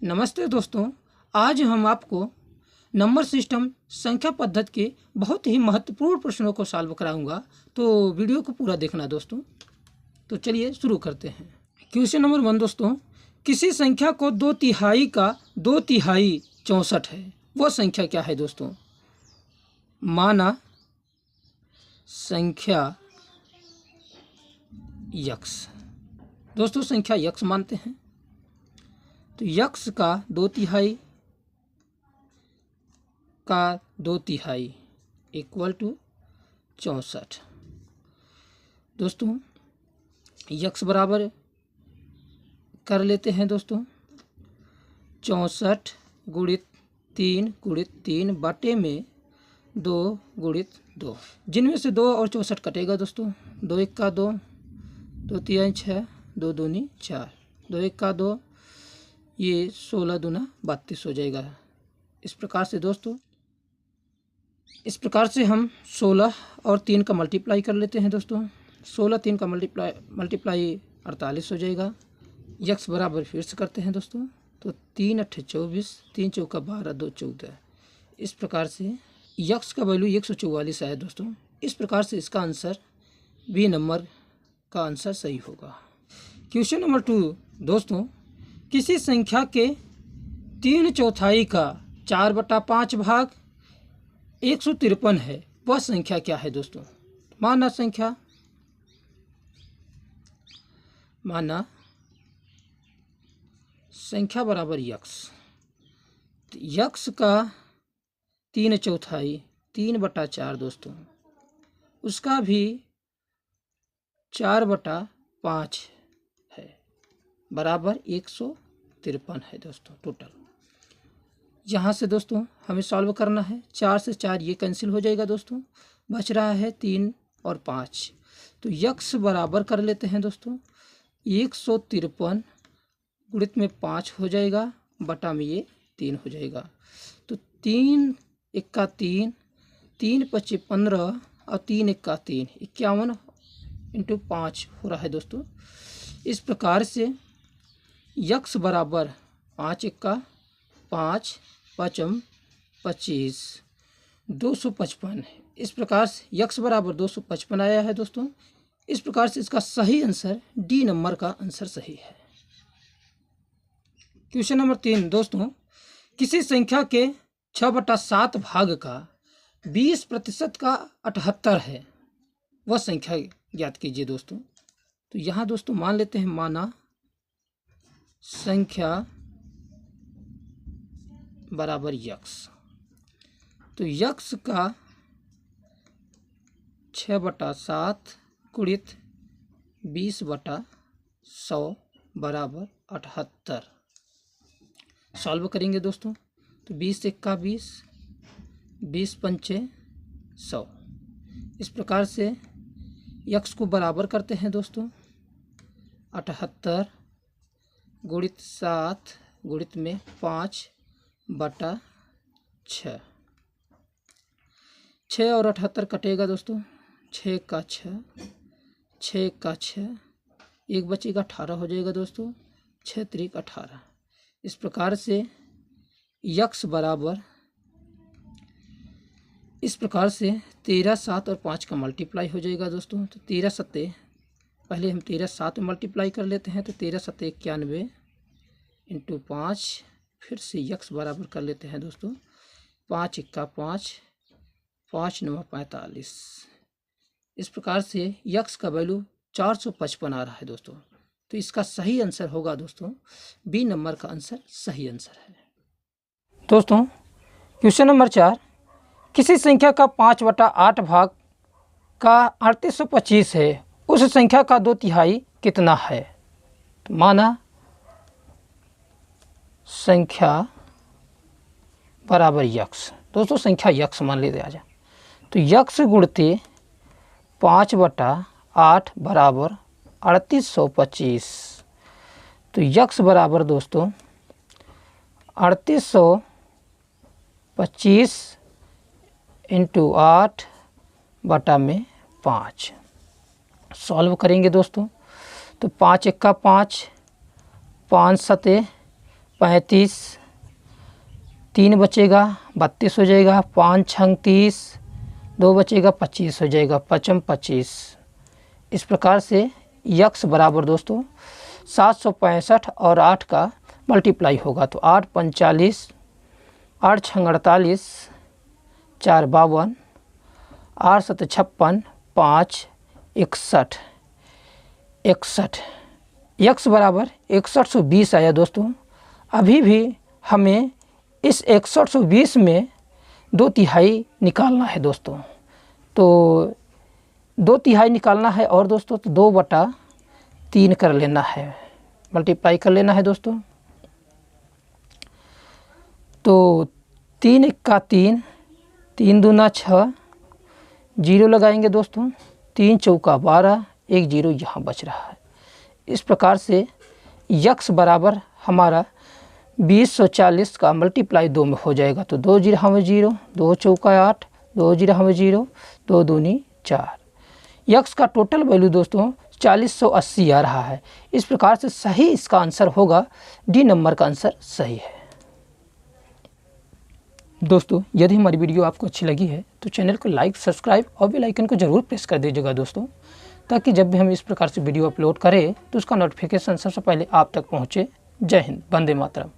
नमस्ते दोस्तों, आज हम आपको नंबर सिस्टम संख्या पद्धति के बहुत ही महत्वपूर्ण प्रश्नों को सॉल्व कराऊंगा। तो वीडियो को पूरा देखना दोस्तों। तो चलिए शुरू करते हैं। क्वेश्चन नंबर 1 दोस्तों, किसी संख्या को 2/3 का 2/3 64 है, वह संख्या क्या है दोस्तों? माना संख्या यक्स। दोस्तों संख्या यक्स मानते हैं, तो यक्स का 2/3 का 2/3 इक्वल टू 64। दोस्तों यक्स बराबर कर लेते हैं दोस्तों 64 गुणित 3 गुणित 3 बटे में 2 गुणित 2, जिनमें से 2 और 64 कटेगा दोस्तों। 2 1 का 2, 2 3 6, 2 दूनी 4, 2 1 का 2, ये 16 दूना 32 हो जाएगा। इस प्रकार से दोस्तों, इस प्रकार से हम 16 और 3 का मल्टीप्लाई कर लेते हैं दोस्तों। 16 3 का मल्टीप्लाई 48 हो जाएगा। यक्स बराबर फिर से करते हैं दोस्तों, तो 3 8 24, 3 चौका 12, 2 14। इस प्रकार से यक्स का वैल्यू 144 आया दोस्तों। इस प्रकार से इसका आंसर बी नंबर का आंसर सही होगा। क्वेश्चन नंबर 2 दोस्तों, किसी संख्या के 3/4 का 4/5 भाग 153 है, वह संख्या क्या है दोस्तों? माना संख्या बराबर यक्स। तो यक्स का 3/4 3/4 दोस्तों, उसका भी 4/5 है, बराबर 153 है दोस्तों टोटल। यहाँ से दोस्तों हमें सॉल्व करना है। 4 से 4 ये कैंसिल हो जाएगा दोस्तों, बच रहा है 3 और 5। तो यक्स बराबर कर लेते हैं दोस्तों 153 गुणित में 5 हो जाएगा, बटा में ये 3 हो जाएगा। तो 3 1 का 3, 3 5 15 और 3 1 का 3 51 इंटू 5 हो रहा है दोस्तों। इस प्रकार से यक्स बराबर 5 1 का 5, 5 25, 255। इस प्रकार से यक्स बराबर 255 आया है दोस्तों। इस प्रकार से इसका सही आंसर डी नंबर का आंसर सही है। क्वेश्चन नंबर 3 दोस्तों, किसी संख्या के 6/7 भाग का 20% का 78 है, वह संख्या ज्ञात कीजिए दोस्तों। तो यहाँ दोस्तों मान लेते हैं, माना संख्या बराबर यक्स। तो यक्स का 6/7 गुणित 20/100 बराबर 78। सॉल्व करेंगे दोस्तों, तो 20 1 का 20, 20 5 100। इस प्रकार से यक्स को बराबर करते हैं दोस्तों 78 गुणित 7 गुणित में 5/6। 6 और 78 कटेगा दोस्तों, 6 का 6, 6 का 6, एक बचेगा 18 हो जाएगा दोस्तों, 6 3 18। इस प्रकार से यक्स बराबर, इस प्रकार से 13 7 और 5 का मल्टीप्लाई हो जाएगा दोस्तों। तो 13 7, पहले हम 13 7 मल्टीप्लाई कर लेते हैं, तो 13 7 91 इंटू 5। फिर से यक्स बराबर कर लेते हैं दोस्तों 5 1 का 5, 5 9 45। इस प्रकार से यक्स का वैल्यू 455 आ रहा है दोस्तों। तो इसका सही आंसर होगा दोस्तों, बी नंबर का आंसर सही आंसर है। दोस्तों क्वेश्चन नंबर 4, किसी संख्या का 5/8 भाग का 3825 है, उस संख्या का 2/3 कितना है? तो माना संख्या बराबर यक्स। दोस्तों संख्या यक्स मान लेते आजा। तो यक्स गुणते 5/8 बराबर 3825। तो यक्स बराबर दोस्तों 3825 इंटू 8 बटा में 5। सॉल्व करेंगे दोस्तों, तो 5 1 का 5, 5 7 35, 3 बचेगा 32 हो जाएगा, 5 छंग 30, 2 बचेगा 25 हो जाएगा, 5 25। इस प्रकार से यक्स बराबर दोस्तों 765 और 8 का मल्टीप्लाई होगा तो 8 45, 8 छंग 48, 4 52, 8 7 56, 5 61, 61। यक्स बराबर 6120 आया दोस्तों। अभी भी हमें इस 6120 में 2/3 निकालना है दोस्तों। तो 2/3 निकालना है और दोस्तों तो 2/3 कर लेना है, मल्टीप्लाई कर लेना है दोस्तों। तो 3 1 3, 3 दूना 6, 0 लगाएंगे दोस्तों, 3 चौका 12, 1 0 यहाँ बच रहा है। इस प्रकार से यक्स बराबर हमारा 2040 का मल्टीप्लाई 2 में हो जाएगा तो 2 0 हमें 0, 2 चौका 8, 2 0 हमें 0, 2 दूनी 4। यक्स का टोटल वैल्यू दोस्तों 4080 आ रहा है। इस प्रकार से सही इसका आंसर होगा, डी नंबर का आंसर सही है। दोस्तों यदि हमारी वीडियो आपको अच्छी लगी है तो चैनल को लाइक, सब्सक्राइब और बेल आइकन को जरूर प्रेस कर दीजिएगा दोस्तों, ताकि जब भी हम इस प्रकार से वीडियो अपलोड करें तो उसका नोटिफिकेशन सबसे पहले आप तक पहुँचे। जय हिंद, वंदे मातरम।